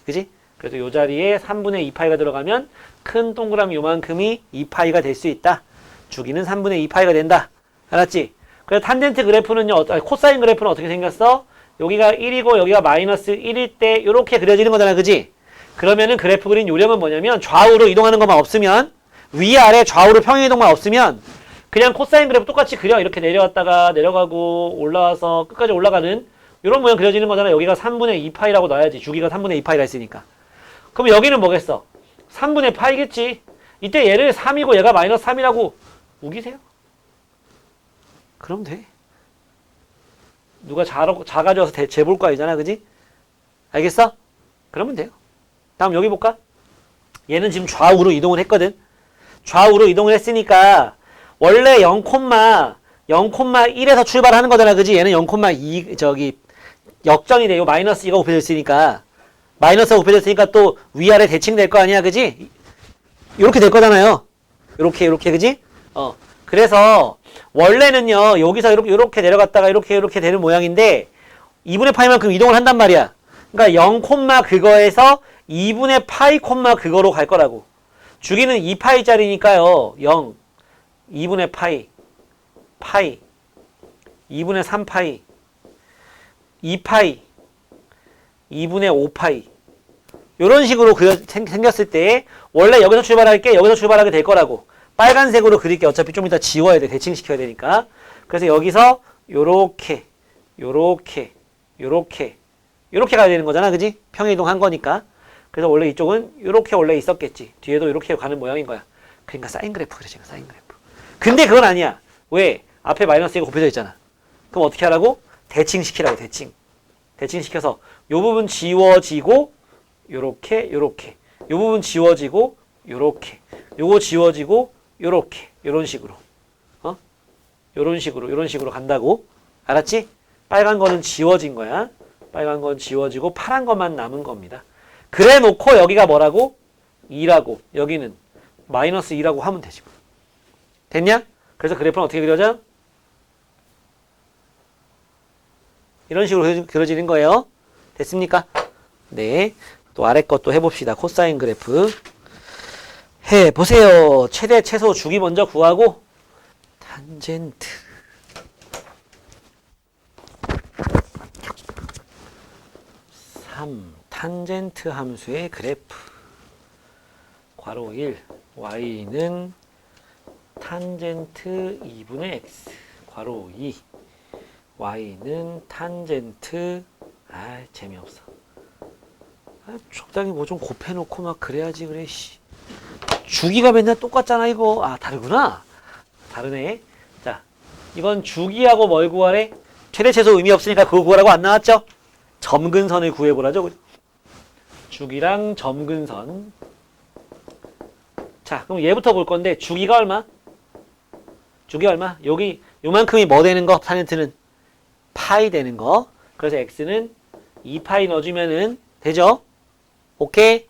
그지? 그래서 요 자리에 3분의 2파이가 들어가면 큰 동그라미 요만큼이 2파이가 될 수 있다. 주기는 3분의 2파이가 된다. 알았지? 그래서 탄젠트 그래프는요, 코사인 그래프는 어떻게 생겼어? 여기가 1이고 여기가 마이너스 1일 때 이렇게 그려지는 거잖아, 그지? 그러면은 그래프 그린 요령은 뭐냐면 좌우로 이동하는 것만 없으면, 위아래 좌우로 평행이동만 없으면 그냥 코사인 그래프 똑같이 그려. 이렇게 내려왔다가 내려가고 올라와서 끝까지 올라가는 이런 모양 그려지는 거잖아. 여기가 3분의 2파이라고 놔야지. 주기가 3분의 2파이라 했으니까. 그럼 여기는 뭐겠어? 3분의 파이겠지. 이때 얘를 3이고 얘가 마이너스 3이라고 우기세요. 그럼 돼. 누가 작아져서 재볼 거 아니잖아, 그지? 알겠어? 그러면 돼요. 다음 여기 볼까? 얘는 지금 좌우로 이동을 했거든. 좌우로 이동을 했으니까 원래 0,1에서 출발하는 거잖아, 그지? 얘는 0,2 역전이 돼요. 마이너스 2가 곱해졌으니까. 마이너스가 곱해졌으니까 또 위아래 대칭될 거 아니야, 그지? 이렇게 될 거잖아요. 이렇게, 그지? 그래서 원래는요, 여기서 이렇게 내려갔다가 이렇게 되는 모양인데 2분의 파이만큼 이동을 한단 말이야. 그러니까 0, 그거에서 2분의 파이, 그거로 갈 거라고. 주기는 2파이짜리니까요. 0, 2분의 파이, 2분의 3파이, 2파이, 2분의 5파이. 이런 식으로 생겼을 때 원래 여기서 출발할게, 여기서 출발하게 될 거라고. 빨간색으로 그릴게. 어차피 좀 이따 지워야 돼. 대칭시켜야 되니까. 그래서 여기서 요렇게 가야 되는 거잖아, 그지? 평행이동 한 거니까. 그래서 원래 이쪽은 요렇게 원래 있었겠지. 뒤에도 요렇게 가는 모양인 거야. 그러니까 사인 그래프 그래, 사인 그래프. 근데 그건 아니야. 왜? 앞에 마이너스 1가 곱해져 있잖아. 그럼 어떻게 하라고? 대칭시키라고, 대칭시켜서 요 부분 지워지고 요렇게. 요 부분 지워지고 요렇게. 요거 지워지고 요렇게. 요런 식으로. 요런 식으로 간다고. 알았지? 빨간 거는 지워진 거야. 빨간 건 지워지고 파란 것만 남은 겁니다. 그래 놓고 여기가 뭐라고? 2라고. 여기는 마이너스 2라고 하면 되지. 됐냐? 그래서 그래프는 어떻게 그려져? 이런 식으로 그려지는 거예요. 됐습니까? 네. 또 아래 것도 해봅시다. 코사인 그래프. 해보세요. 최대, 최소, 주기 먼저 구하고 탄젠트. 탄젠트 함수의 그래프. 괄호 1. y는 탄젠트 2분의 x. 괄호 2. y는 탄젠트. 재미없어. 적당히 뭐 좀 곱해놓고 막 그래야지, 그래, 씨. 주기가 맨날 똑같잖아, 이거. 다르구나. 다르네. 자, 이건 주기하고 뭘 구하래? 최대 최소 의미 없으니까 그거 구하라고 안 나왔죠? 점근선을 구해보라죠. 주기랑 점근선. 자, 그럼 얘부터 볼 건데 주기가 얼마? 여기 요만큼이 뭐 되는 거? 탄젠트는 파이 되는 거. 그래서 x는 2파이 넣어주면은 되죠? 오케이?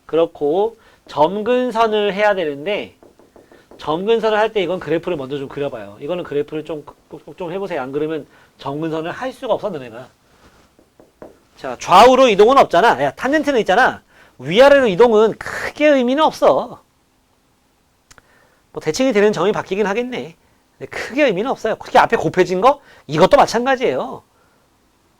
그렇고 점근선을 해야 되는데 점근선을 할 때 이건 그래프를 먼저 좀 그려봐요. 이거는 그래프를 좀 해보세요. 안 그러면 점근선을 할 수가 없어, 너네가. 자, 좌우로 이동은 없잖아. 야, 탄젠트는 있잖아. 위아래로 이동은 크게 의미는 없어. 뭐 대칭이 되는 점이 바뀌긴 하겠네. 근데 크게 의미는 없어요. 그렇게 앞에 곱해진 거? 이것도 마찬가지예요.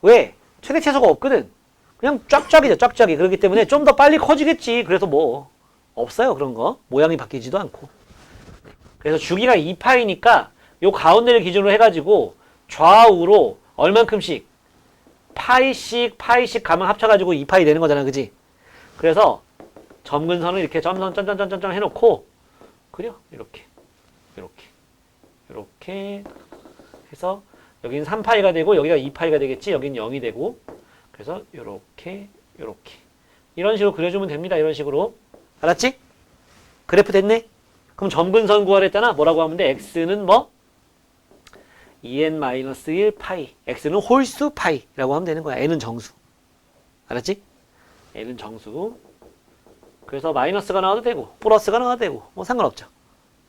왜? 최대 최소가 없거든. 그냥 쫙쫙이죠, 쫙쫙이. 그렇기 때문에 좀 더 빨리 커지겠지. 그래서 뭐 없어요, 그런 거. 모양이 바뀌지도 않고. 그래서 주기가 2파이니까 요 가운데를 기준으로 해가지고 좌우로 얼만큼씩 파이씩 가면 합쳐가지고 2파이 되는 거잖아, 그지? 그래서 점근선을 이렇게 점선 짠짠짠짠 해놓고 그려. 이렇게 해서 여기는 3파이가 되고 여기가 2파이가 되겠지. 여기는 0이 되고. 그래서 요렇게 이런 식으로 그려주면 됩니다. 이런 식으로. 알았지? 그래프 됐네? 그럼 점근선 구하랬잖아. 뭐라고 하면 돼? x는 뭐? 2n-1 파이. x는 홀수 파이라고 하면 되는 거야. n은 정수. 알았지? n은 정수. 그래서 마이너스가 나와도 되고 플러스가 나와도 되고 뭐 상관없죠.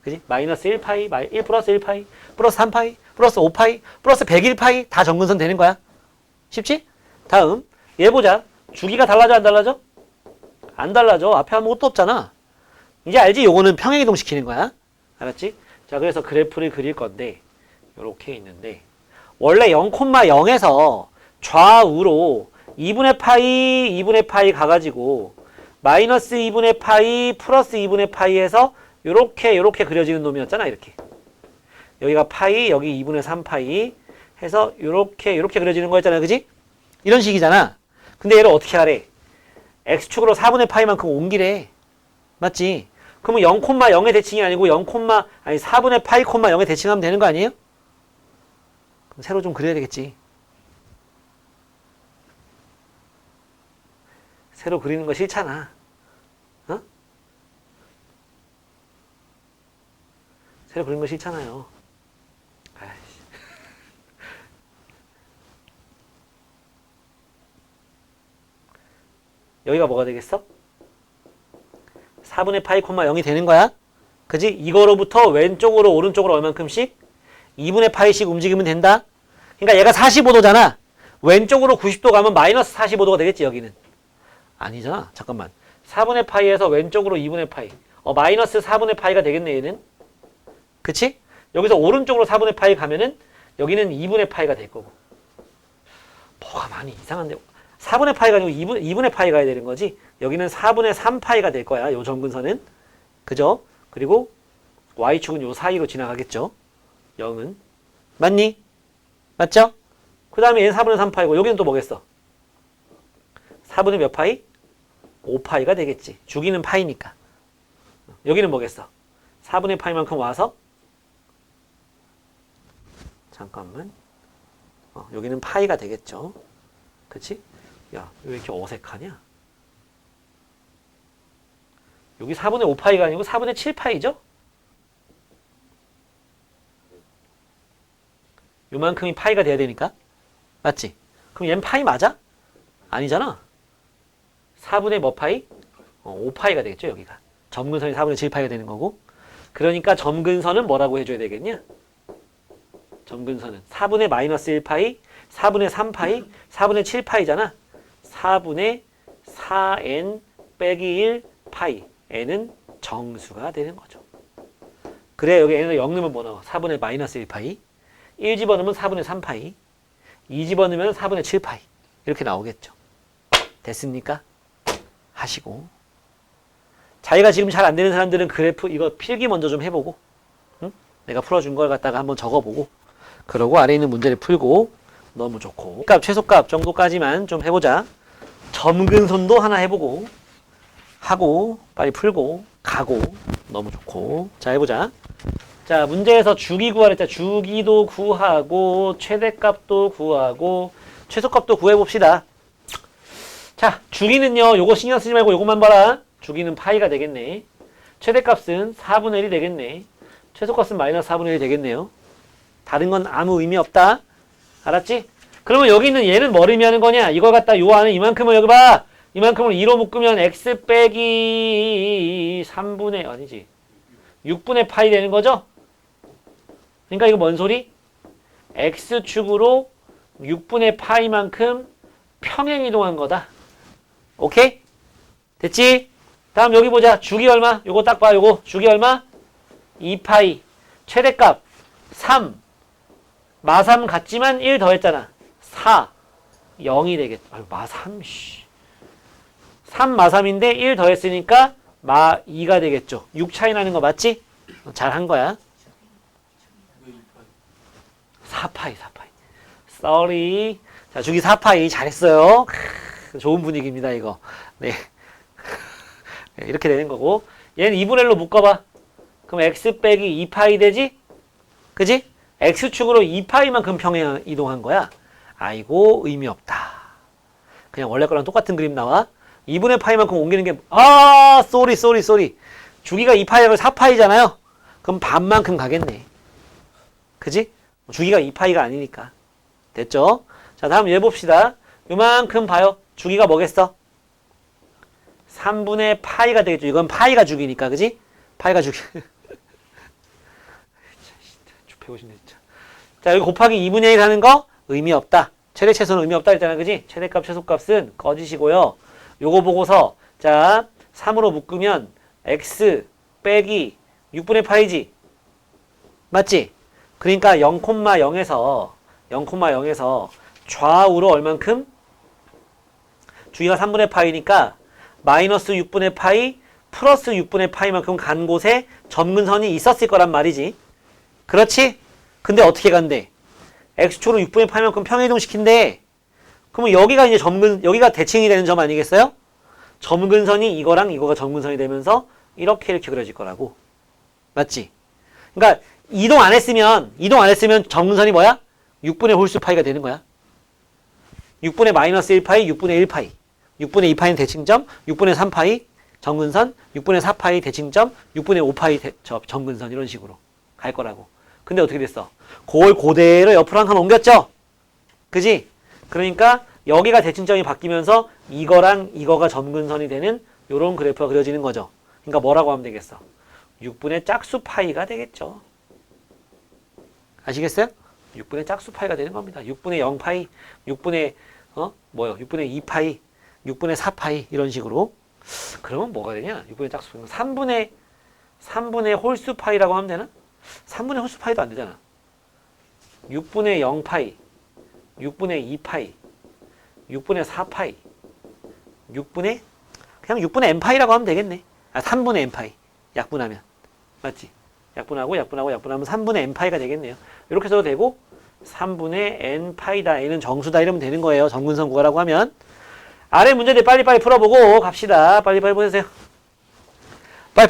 그지? 마이너스 1파이, 1 플러스 1파이, 플러스 3파이, 플러스 5파이, 플러스 101파이 다 정근선 되는 거야. 쉽지? 다음 얘 보자. 주기가 달라져 안 달라져? 안 달라져. 앞에 아무것도 없잖아. 이제 알지? 요거는 평행이동 시키는 거야. 알았지? 자, 그래서 그래프를 그릴 건데 요렇게 있는데 원래 0,0에서 좌우로 2분의 파이 가가지고 마이너스 2분의 파이 플러스 2분의 파이에서 요렇게 그려지는 놈이었잖아. 이렇게 여기가 파이, 여기 2분의 3파이 해서 요렇게 그려지는 거였잖아. 그지? 이런 식이잖아. 근데 얘를 어떻게 하래? x축으로 4분의 파이만큼 옮기래. 맞지? 그러면 0,0의 대칭이 아니고 4분의 파이, 0의 대칭하면 되는 거 아니에요? 그럼 새로 좀 그려야 되겠지. 새로 그리는 거 싫잖아. 어? 새로 그리는 거 싫잖아요. 아이씨. 여기가 뭐가 되겠어? 4분의 파이, 0이 되는 거야? 그지? 이거로부터 왼쪽으로 오른쪽으로 얼만큼씩? 2분의 파이씩 움직이면 된다? 그러니까 얘가 45도잖아. 왼쪽으로 90도 가면 마이너스 45도가 되겠지, 여기는. 아니잖아. 잠깐만. 4분의 파이에서 왼쪽으로 2분의 파이. 마이너스 4분의 파이가 되겠네, 얘는. 그치? 여기서 오른쪽으로 4분의 파이 가면은 여기는 2분의 파이가 될 거고. 뭐가 많이 이상한데. 4분의 파이가 아니고 2분의 파이가 가야 되는 거지. 여기는 4분의 3파이가 될 거야. 요 점근선은. 그죠? 그리고 y축은 요 사이로 지나가겠죠. 0은. 맞니? 맞죠? 그 다음에 얘는 4분의 3파이고 여기는 또 뭐겠어? 4분의 몇 파이? 5파이가 되겠지. 주기는 파이니까. 여기는 뭐겠어? 4분의 파이만큼 와서 잠깐만. 여기는 파이가 되겠죠. 그치? 야, 왜 이렇게 어색하냐? 여기 4분의 5파이가 아니고 4분의 7파이죠? 요만큼이 파이가 돼야 되니까. 맞지? 그럼 얘는 파이 맞아? 아니잖아. 4분의 뭐 파이? 5파이가 되겠죠, 여기가. 점근선이 4분의 7파이가 되는 거고. 그러니까 점근선은 뭐라고 해줘야 되겠냐? 점근선은 4분의 마이너스 1파이, 4분의 3파이, 4분의 7파이잖아. 4분의 4n 빼기 1파이. n은 정수가 되는 거죠. 그래, 여기 n을 0 넣으면 뭐 나와? 4분의 마이너스 1파이. 1 집어넣으면 4분의 3파이. 2 집어넣으면 4분의 7파이. 이렇게 나오겠죠. 됐습니까? 하시고. 자기가 지금 잘 안 되는 사람들은 그래프 이거 필기 먼저 좀 해보고, 응? 내가 풀어준 걸 갖다가 한번 적어보고, 그러고 아래 있는 문제를 풀고. 너무 좋고. 값, 최소값 정도까지만 좀 해보자. 점근선도 하나 해보고, 하고, 빨리 풀고, 가고. 너무 좋고. 자, 해보자. 자, 문제에서 주기 구하랬자. 주기도 구하고, 최대값도 구하고, 최소값도 구해봅시다. 자, 주기는요, 요거 신경 쓰지 말고 요것만 봐라. 주기는 파이가 되겠네. 최대값은 4분의 1이 되겠네. 최소값은 마이너스 4분의 1이 되겠네요. 다른 건 아무 의미 없다. 알았지? 그러면 여기 있는 얘는 뭘 의미하는 거냐? 이걸 갖다 요 안에 이만큼을 여기 봐. 이만큼을 2로 묶으면 x 빼기 3분의 아니지. 6분의 파이 되는 거죠? 그러니까 이거 뭔 소리? x축으로 6분의 파이만큼 평행 이동한 거다. 오케이? 됐지? 다음 여기 보자. 주기 얼마? 요거 딱 봐. 요거 주기 얼마? 2파이. 최대값 3. 마3 같지만 1 더했잖아. 4. 0이 되겠다. 아유, 마3. 3 마3인데 1 더했으니까 마2가 되겠죠. 6 차이 나는 거 맞지? 잘한 거야. 4파이. sorry. 자, 주기 4파이. 잘했어요. 좋은 분위기입니다, 이거. 네. 네, 이렇게 되는 거고. 얘는 2분의 1로 묶어봐. 그럼 x 빼기 2파이 되지? 그지? x축으로 2파이만큼 평행 이동한 거야. 아이고, 의미 없다. 그냥 원래 거랑 똑같은 그림 나와. 2분의 파이만큼 옮기는 게, 쏘리. 주기가 2파이가 4파이잖아요. 그럼 반만큼 가겠네. 그지? 주기가 2파이가 아니니까. 됐죠? 자, 다음 얘 봅시다. 요만큼 봐요. 주기가 뭐겠어? 3분의 파이가 되겠죠. 이건 파이가 주기니까, 그지? 파이가 주기. 배우시네, 진짜. 자, 여기 곱하기 2분의 1 하는 거 의미 없다. 최대 최소는 의미 없다 했잖아, 그지? 최대값, 최소값은 꺼지시고요. 요거 보고서, 자, 3으로 묶으면 x 빼기 6분의 파이지. 맞지? 그러니까 0,0에서 좌우로 얼만큼? 주기가 3분의 파이니까 마이너스 6분의 파이 플러스 6분의 파이만큼 간 곳에 점근선이 있었을 거란 말이지. 그렇지? 근데 어떻게 간대? x축으로 6분의 파이만큼 평행이동시킨대. 그러면 여기가 이제 여기가 대칭이 되는 점 아니겠어요? 점근선이 이거랑 이거가 점근선이 되면서 이렇게 그려질 거라고. 맞지? 그러니까 이동 안 했으면 점근선이 뭐야? 6분의 홀수 파이가 되는 거야. 6분의 마이너스 1파이, 6분의 1파이. 6분의 2파이는 대칭점, 6분의 3파이 점근선, 6분의 4파이 대칭점, 6분의 5파이 점근선 이런 식으로 갈 거라고. 근데 어떻게 됐어? 그걸 그대로 옆으로 한 칸 옮겼죠? 그지? 그러니까 여기가 대칭점이 바뀌면서 이거랑 이거가 점근선이 되는 요런 그래프가 그려지는 거죠. 그러니까 뭐라고 하면 되겠어? 6분의 짝수 파이가 되겠죠. 아시겠어요? 6분의 짝수 파이가 되는 겁니다. 6분의 0파이, 6분의 6분의 2파이, 6분의 4파이 이런 식으로. 그러면 뭐가 되냐? 6분의 짝수 파이. 3분의 홀수 파이라고 하면 되나? 3분의 홀수 파이도 안 되잖아. 6분의 0파이, 6분의 2파이, 6분의 4파이, 그냥 6분의 n파이라고 하면 되겠네. 3분의 n파이. 약분하면. 맞지? 약분하면 3분의 n파이가 되겠네요. 이렇게 써도 되고 3분의 n파이다. n은 정수다 이러면 되는 거예요. 점근선 구하라고 하면. 아래 문제들 빨리빨리 풀어보고 갑시다. 빨리빨리 보세요. 빨리.